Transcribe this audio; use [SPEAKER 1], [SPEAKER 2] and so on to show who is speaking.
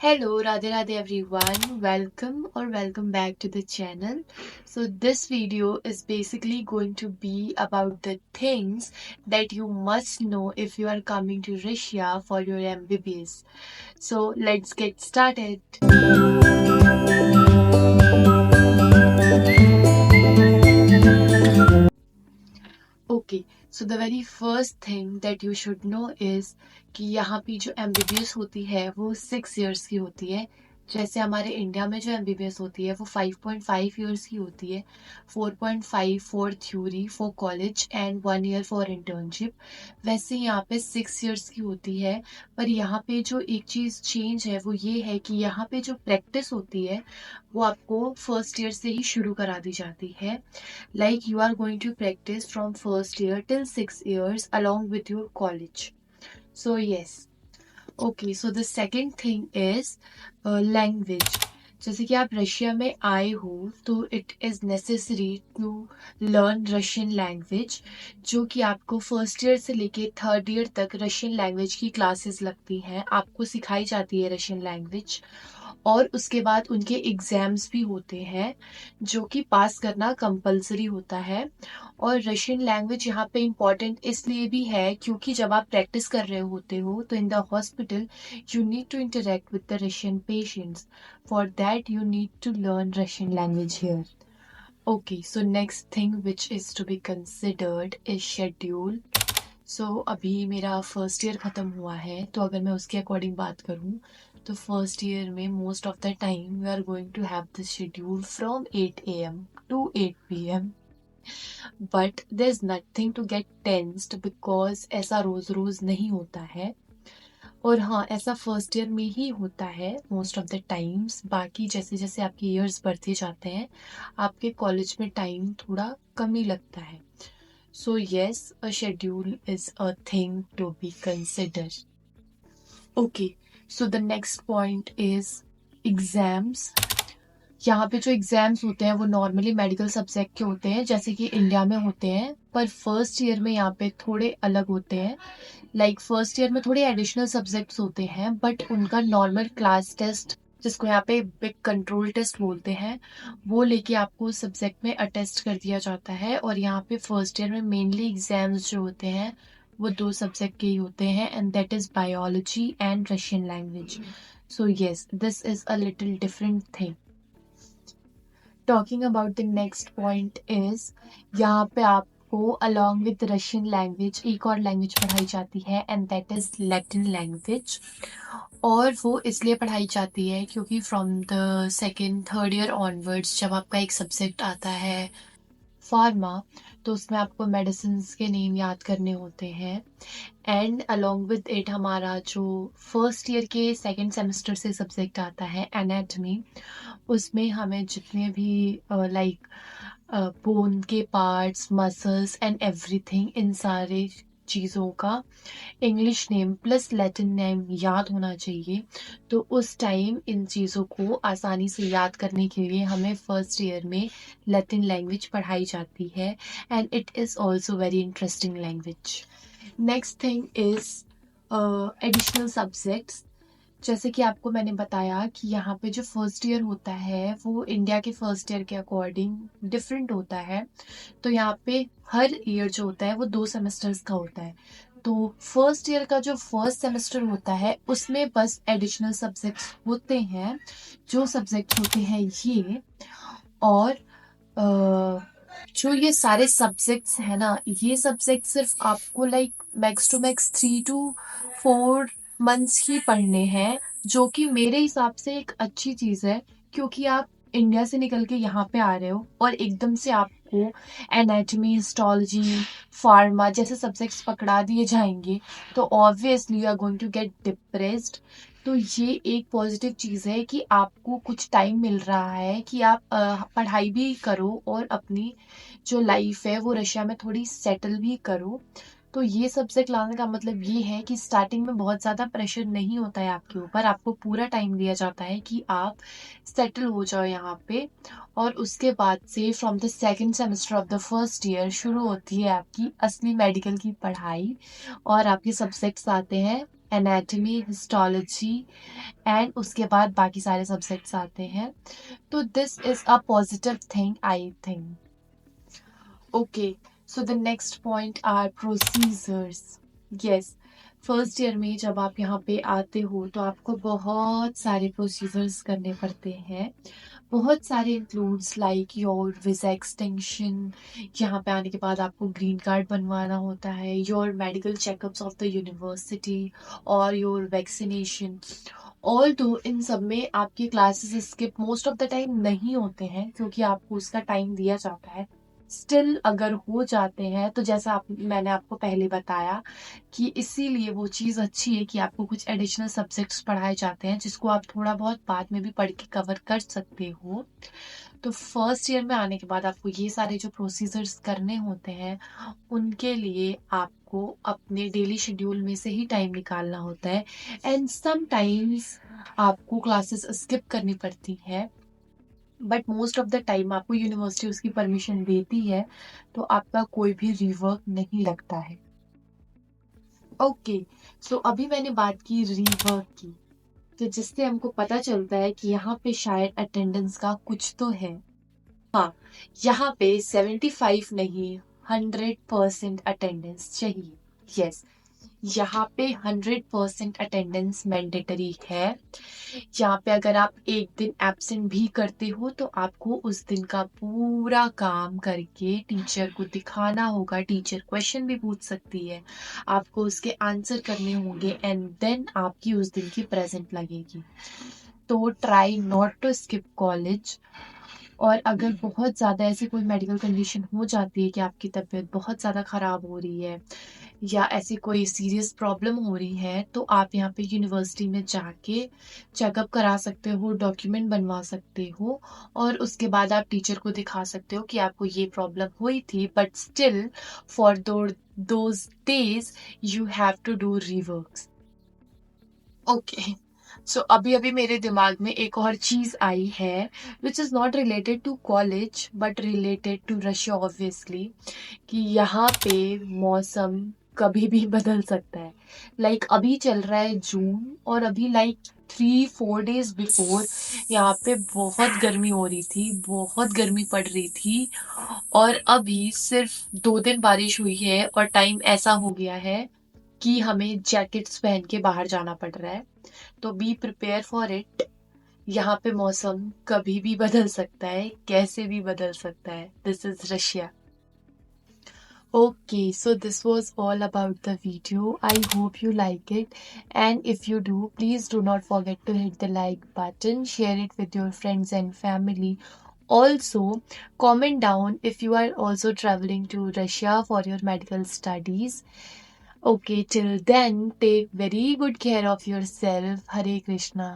[SPEAKER 1] Hello, Radhe Radhe everyone. Welcome or welcome back to the channel. So this video is basically going to be about the things that you must know if you are coming to Russia for your MBBS. So let's get started. Okay, so the very first thing that you should know is कि यहाँ पे जो MBBS होती है वो 6 years की होती है। जैसे हमारे इंडिया में जो MBBS होती है वो 5.5 years की होती है। 4.5 for theory for college and 1 year for internship. वैसे यहाँ पे 6 years की होती है। पर यहाँ पे जो एक चीज़ चेंज है वो ये है कि यहाँ पे जो प्रैक्टिस होती है वो आपको फर्स्ट ईयर से ही शुरू करा दी जाती है। Like you are going to practice from first year till 6 years along with your college. So yes. Okay, so the second thing is language. जैसे कि आप रशिया में आए हो तो it is necessary to learn Russian language, जो कि आपको फर्स्ट ईयर से लेके थर्ड ईयर तक रशियन लैंग्वेज की क्लासेस लगती हैं, आपको सिखाई जाती है रशियन लैंग्वेज। और उसके बाद उनके एग्ज़ाम्स भी होते हैं जो कि पास करना कंपलसरी होता है। और रशियन लैंग्वेज यहाँ पे इम्पॉर्टेंट इसलिए भी है क्योंकि जब आप प्रैक्टिस कर रहे होते हो तो in the hospital you need to interact with the Russian patients. For that, you need to learn Russian language here. Okay, so next thing which is to be considered is schedule. So अभी मेरा first year ख़त्म हुआ है तो अगर मैं उसके according बात करूँ तो फर्स्ट ईयर में most of the time we are going to have the schedule from 8 AM to 8 PM. But there is nothing to get tensed because ऐसा रोज़ रोज़ नहीं होता है। और हाँ, ऐसा फर्स्ट ईयर में ही होता है मोस्ट ऑफ द टाइम्स। बाकी जैसे जैसे आपके ईयर्स बढ़ते जाते हैं आपके कॉलेज में टाइम थोड़ा कम ही लगता है। So yes, a schedule is a thing to be consider. Okay, so the next point is exams. यहाँ पे जो एग्ज़ाम्स होते हैं वो नॉर्मली मेडिकल सब्जेक्ट के होते हैं जैसे कि इंडिया में होते हैं, पर फर्स्ट ईयर में यहाँ पे थोड़े अलग होते हैं। लाइक फर्स्ट ईयर में थोड़े एडिशनल सब्जेक्ट्स होते हैं बट उनका नॉर्मल क्लास टेस्ट, जिसको यहाँ पे बिग कंट्रोल टेस्ट बोलते हैं, वो लेके आपको सब्जेक्ट में अटेस्ट कर दिया जाता है। और यहाँ पे फर्स्ट ईयर में मेनली एग्जाम्स जो होते हैं वो 2 सब्जेक्ट के ही होते हैं and that is biology and Russian language. So yes, this is a little different thing. Talking about the next point is, यहाँ पे आपको अलॉन्ग विद रशियन लैंग्वेज एक और लैंग्वेज पढ़ाई जाती है and that is Latin language. और वो इसलिए पढ़ाई जाती है क्योंकि from the second third year onwards जब आपका एक सब्जेक्ट आता है फार्मा, तो उसमें आपको मेडिसिन के नेम याद करने होते हैं। एंड अलॉन्ग विद इट हमारा जो फर्स्ट ईयर के सेकेंड सेमेस्टर से सब्जेक्ट आता है एनाटमी, उसमें हमें जितने भी लाइक बोन के पार्ट्स, मसल्स एंड एवरीथिंग, इन सारे चीज़ों का English name plus Latin name याद होना चाहिए। तो उस टाइम इन चीज़ों को आसानी से याद करने के लिए हमें फर्स्ट ईयर में लैटिन लैंग्वेज पढ़ाई जाती है and it is also very interesting language. Next thing is additional subjects. जैसे कि आपको मैंने बताया कि यहाँ पे जो फर्स्ट ईयर होता है वो इंडिया के फर्स्ट ईयर के अकॉर्डिंग डिफरेंट होता है। तो यहाँ पे हर ईयर जो होता है वो 2 सेमेस्टर्स का होता है। तो फर्स्ट ईयर का जो फर्स्ट सेमेस्टर होता है उसमें बस एडिशनल सब्जेक्ट्स होते हैं, जो सब्जेक्ट्स होते हैं ये। और जो ये सारे सब्जेक्ट्स हैं ना, ये सब्जेक्ट सिर्फ आपको like max to max 3 to 4 months ही पढ़ने हैं, जो कि मेरे हिसाब से एक अच्छी चीज़ है क्योंकि आप इंडिया से निकल के यहाँ पे आ रहे हो और एकदम से आपको एनाटमी, हिस्टोलॉजी, फार्मा जैसे सब्जेक्ट्स पकड़ा दिए जाएंगे तो obviously you are going to get depressed. तो ये एक पॉजिटिव चीज़ है कि आपको कुछ टाइम मिल रहा है कि आप पढ़ाई भी करो और अपनी जो लाइफ है वो रशिया में थोड़ी सेटल भी करो। तो ये सब्जेक्ट लाने का मतलब ये है कि स्टार्टिंग में बहुत ज़्यादा प्रेशर नहीं होता है आपके ऊपर, आपको पूरा टाइम दिया जाता है कि आप सेटल हो जाओ यहाँ पे। और उसके बाद से from the second semester of the first year शुरू होती है आपकी असली मेडिकल की पढ़ाई और आपके सब्जेक्ट्स आते हैं एनाटमी, हिस्टोलॉजी एंड उसके बाद बाकी सारे सब्जेक्ट्स आते हैं। तो this is a positive thing I think. Okay, so the next point are procedures. Yes, first year में जब आप यहाँ पे आते हो तो आपको बहुत सारे प्रोसीजर्स करने पड़ते हैं। बहुत सारे includes like your visa extension, यहाँ पे आने के बाद आपको ग्रीन कार्ड बनवाना होता है, your medical checkups of the university और योर वैक्सीनेशन। ऑल दो इन सब में आपकी classes skip most of the time नहीं होते हैं क्योंकि आपको उसका टाइम दिया जाता है। स्टिल अगर हो जाते हैं तो जैसा मैंने आपको पहले बताया कि इसीलिए वो चीज़ अच्छी है कि आपको कुछ एडिशनल सब्जेक्ट्स पढ़ाए जाते हैं जिसको आप थोड़ा बहुत बाद में भी पढ़ के कवर कर सकते हो। तो फर्स्ट ईयर में आने के बाद आपको ये सारे जो प्रोसीजर्स करने होते हैं उनके लिए आपको अपने डेली शेड्यूल में से ही टाइम निकालना होता है। एंड सम टाइम्स आपको क्लासेस स्किप करनी पड़ती है, but most of the time आपको यूनिवर्सिटी उसकी परमिशन देती है, तो आपका कोई भी रीवर्क नहीं लगता है। ओके, सो अभी मैंने बात की रीवर्क की, तो जिससे हमको पता चलता है कि यहाँ पे शायद अटेंडेंस का कुछ तो है। हाँ, यहाँ पे 75 नहीं 100% अटेंडेंस चाहिए। यस, यहाँ पे 100% अटेंडेंस मैंडेटरी है। यहाँ पे अगर आप एक दिन एब्सेंट भी करते हो तो आपको उस दिन का पूरा काम करके टीचर को दिखाना होगा। टीचर क्वेश्चन भी पूछ सकती है, आपको उसके आंसर करने होंगे एंड देन आपकी उस दिन की प्रेजेंट लगेगी। तो try not to skip college. और अगर बहुत ज़्यादा ऐसी कोई मेडिकल कंडीशन हो जाती है कि आपकी तबीयत बहुत ज़्यादा ख़राब हो रही है या ऐसी कोई सीरियस प्रॉब्लम हो रही है, तो आप यहाँ पे यूनिवर्सिटी में जाके चेकअप करा सकते हो, डॉक्यूमेंट बनवा सकते हो और उसके बाद आप टीचर को दिखा सकते हो कि आपको ये प्रॉब्लम हुई थी, but still for those days you have to do reworks. Okay, so अभी अभी मेरे दिमाग में एक और चीज आई है which is not related to college but related to Russia obviously, कि यहाँ पे मौसम कभी भी बदल सकता है। लाइक अभी चल रहा है जून और अभी लाइक 3-4 डेज बिफोर यहाँ पे बहुत गर्मी हो रही थी, बहुत गर्मी पड़ रही थी और अभी सिर्फ 2 दिन बारिश हुई है और टाइम ऐसा हो गया है कि हमें जैकेट्स पहन के बाहर जाना पड़ रहा है। तो बी प्रिपेयर फॉर इट। यहाँ पे मौसम कभी भी बदल सकता है, कैसे भी बदल सकता है। This is Russia. Okay, so this was all about the video. I hope you like it. And if you do, please do not forget to hit the like button, share it with your friends and family. Also, comment down if you are also traveling to Russia for your medical studies. Okay, till then, take very good care of yourself. Hare Krishna.